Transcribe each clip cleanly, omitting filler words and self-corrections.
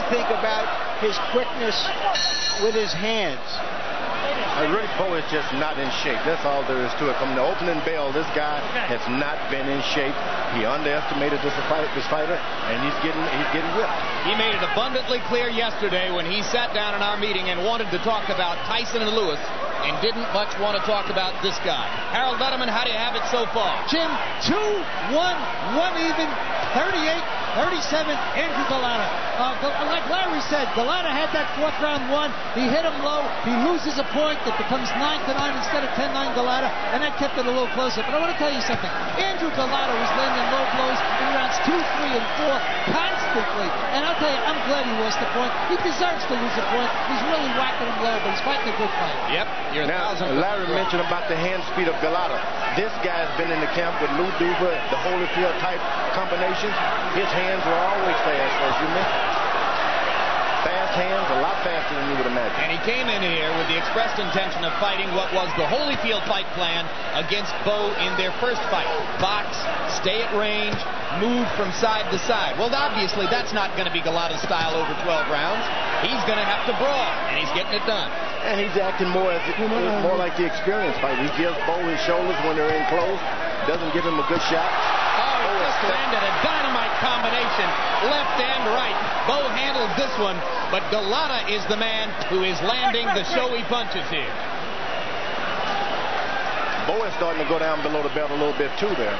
think about his quickness with his hands? Rick Bowe is just not in shape. That's all there is to it. From the opening bell, this guy has not been in shape. He underestimated this fighter, and he's getting whipped. He made it abundantly clear yesterday when he sat down in our meeting and wanted to talk about Tyson and Lewis, and didn't much want to talk about this guy. Harold Letterman, how do you have it so far? Jim, 2-1, 1 even, 38-37, Andrew Golota. Like Larry said, Golota had that fourth round won. He hit him low. He loses a point that becomes 9-9 instead of 10-9 Golota, and that kept it a little closer. But I want to tell you something. Andrew Golota was landing low blows in rounds 2, 3, and 4 constantly. And I'll tell you, I'm glad he lost the point. He deserves to lose a point. He's really whacking him low, but he's fighting a good fight. Yep. Now, Larry mentioned about the hand speed of Golota. This guy's been in the camp with Lou Duva, the Holyfield type combinations. His hands were always fast, as you mentioned. Fast hands, a lot faster than you would imagine. And he came in here with the expressed intention of fighting what was the Holyfield fight plan against Bowe in their first fight. Box, stay at range, move from side to side. Well, obviously, that's not going to be Golota's style over 12 rounds. He's going to have to brawl, and he's getting it done. And he's acting more like the experienced fighter. He gives Bowe his shoulders when they're in close, doesn't give him a good shot. Oh, he just landed a dynamite combination, left and right. Bowe handles this one, but Golota is the man who is landing the showy punches here. Bowe is starting to go down below the belt a little bit too there.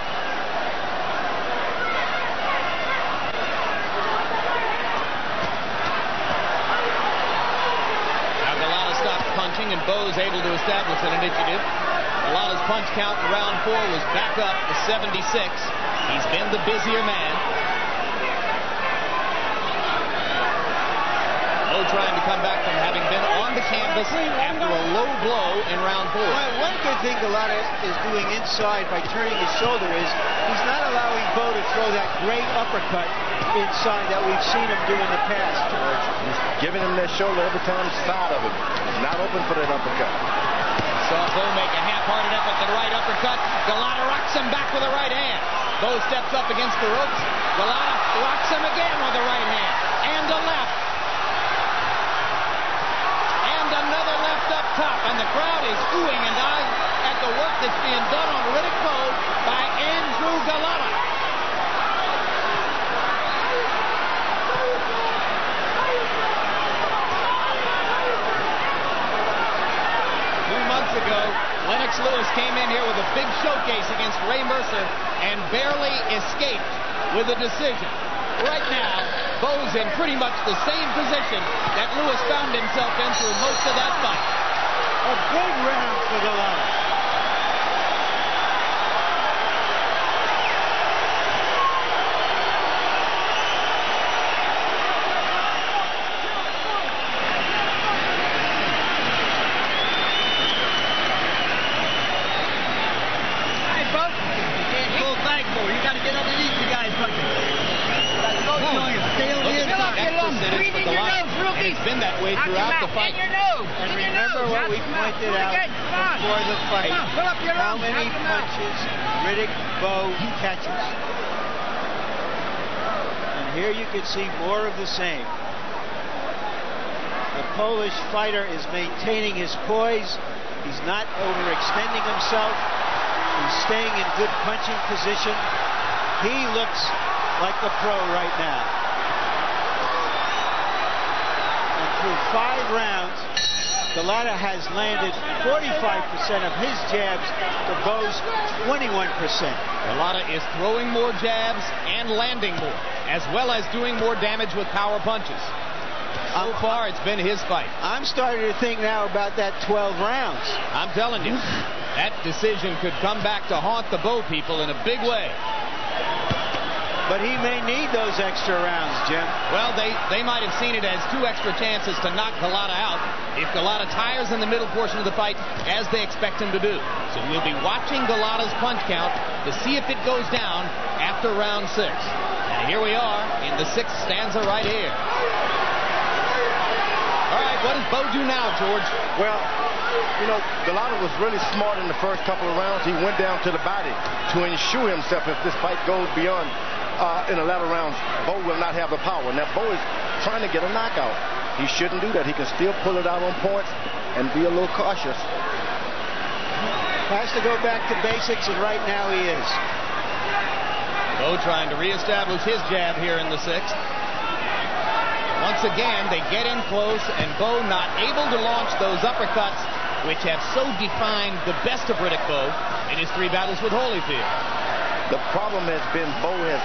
Now Golota stops punching, and Bowe's able to establish an initiative. Golota's punch count in round 4 was back up to 76. He's been the busier man. Bowe trying to come back from having been on the canvas after a low blow in round 4. One good thing Golota is doing inside by turning his shoulder is he's not allowing Bowe to throw that great uppercut inside that we've seen him do in the past, George. He's giving him that shoulder every time side of him. He's not open for that uppercut. Saw Bowe make a half-hearted effort at the right uppercut. Golota rocks him back with the right hand. Bowe steps up against the ropes. Golota rocks him again with the right hand. And a left. And another left up top. And the crowd is oohing and eyeing at the work that's being done on Riddick Bowe by Andrew Golota. Ago, Lennox Lewis came in here with a big showcase against Ray Mercer and barely escaped with a decision. Right now, Bowe's in pretty much the same position that Lewis found himself in through most of that fight. A big round for Golota. It's been that way throughout the fight. And remember what we pointed out before the fight. How many punches Riddick Bowe catches. And here you can see more of the same. The Polish fighter is maintaining his poise. He's not overextending himself. He's staying in good punching position. He looks like the pro right now. Through 5 rounds, Golota has landed 45% of his jabs to Bowe's 21%. Golota is throwing more jabs and landing more, as well as doing more damage with power punches. So far, it's been his fight. I'm starting to think now about that 12 rounds. I'm telling you, that decision could come back to haunt the Bowe people in a big way. But he may need those extra rounds, Jim. Well, they might have seen it as 2 extra chances to knock Golota out if Golota tires in the middle portion of the fight, as they expect him to do. So we'll be watching Golota's punch count to see if it goes down after round 6. And here we are in the 6th stanza right here. All right, what does Bowe do now, George? Well, you know, Golota was really smart in the first couple of rounds. He went down to the body to ensure himself if this fight goes beyond in the latter rounds, Bowe will not have the power. Now, Bowe is trying to get a knockout. He shouldn't do that. He can still pull it out on points and be a little cautious. Has to go back to basics, and right now he is. Bowe trying to reestablish his jab here in the 6th. Once again, they get in close, and Bowe not able to launch those uppercuts, which have so defined the best of Riddick Bowe in his 3 battles with Holyfield. The problem has been Bowe has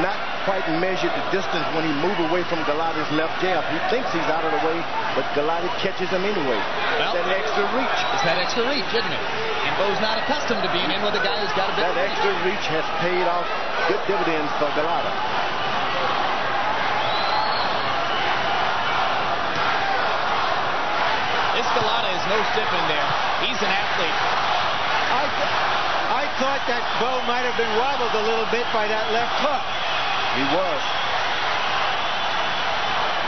not quite measured the distance when he moved away from Golot's left jab. He thinks he's out of the way, but Golota catches him anyway. Well, that extra reach. It's that extra reach, isn't it? And Bowe's not accustomed to being in with a guy who's got a bit. That extra reach has paid off good dividends for Golota. This Golota is no stiff in there. He's an athlete. I thought that Bowe might have been wobbled a little bit by that left hook. He was.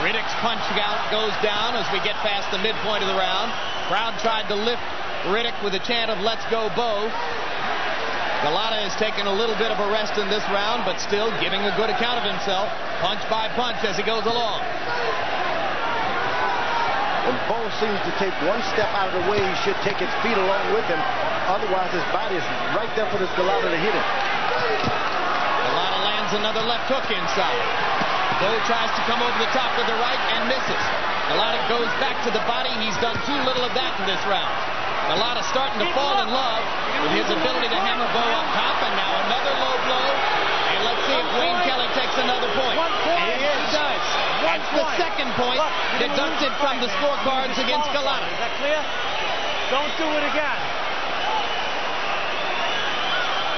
Riddick's punch count goes down as we get past the midpoint of the round. Crowd tried to lift Riddick with a chant of "Let's go, Bowe." Golota has taken a little bit of a rest in this round, but still giving a good account of himself, punch by punch as he goes along. When Bowe seems to take one step out of the way, he should take his feet along with him. Otherwise, his body is right there for this Golota to hit him. Golota lands another left hook inside. Bowe tries to come over the top with the right and misses. Golota goes back to the body. He's done too little of that in this round. Golota starting to fall in love with his ability to hammer Bowe up top, and now another low blow. And let's see if Wayne Kelly takes another point. He does. That's the second point deducted from the scorecards against Golota. Is that clear? Don't do it again.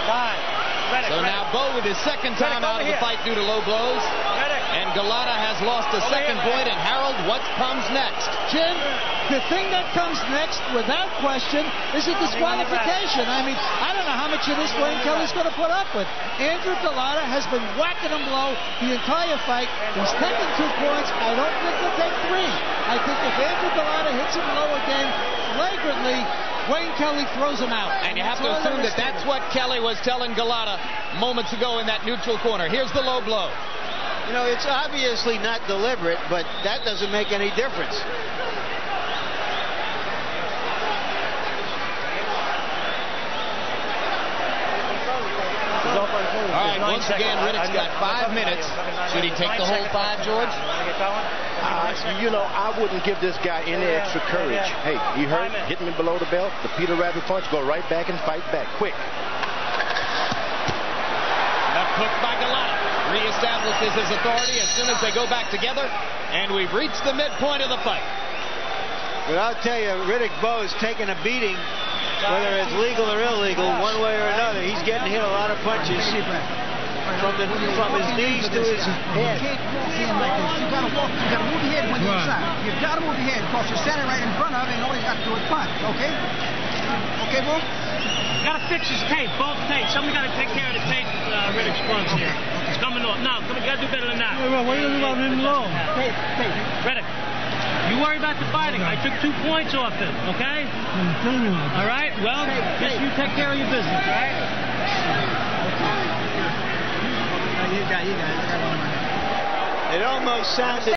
Time. So now Bowe with his second time out of the fight due to low blows. And Golota has lost a second point. And Harold, what comes next? Jim, the thing that comes next, without question, is a disqualification. I mean, I don't know how much of this Wayne Kelly's going to put up with. Andrew Golota has been whacking him low the entire fight. He's taken 2 points. I don't think he'll take 3. I think if Andrew Golota hits him low again, flagrantly, Wayne Kelly throws him out. And you have to assume that that's what Kelly was telling Golota moments ago in that neutral corner. Here's the low blow. You know, it's obviously not deliberate, but that doesn't make any difference. All right, once again, Riddick's got 5 minutes. Should he take the whole 5, George? You know, I wouldn't give this guy any extra courage. Hey, he hurt, hit me below the belt, the Peter Rabbit punch, go right back and fight back, quick. Left hook by Golota. Reestablishes his authority as soon as they go back together, and we've reached the midpoint of the fight. But I'll tell you, Riddick Bowe is taking a beating, whether it's legal or illegal, one way or another. He's getting hit a lot of punches from his knees to his head. You can't walk in like this. You gotta walk. You gotta move your head when you're inside. You gotta move your head because you're standing right in front of it, and all you got to do is punch. Okay? Okay, Bowe? Gotta fix his tape, both tapes. Somebody gotta take care of the tape, Riddick's punch here. It's coming off. No, you gotta do better than that. What are you doing about him low? Tape. Riddick, you worry about the fighting. I took 2 points off him, okay? All right? Well, just you take care of your business, all right? You got it. It almost sounded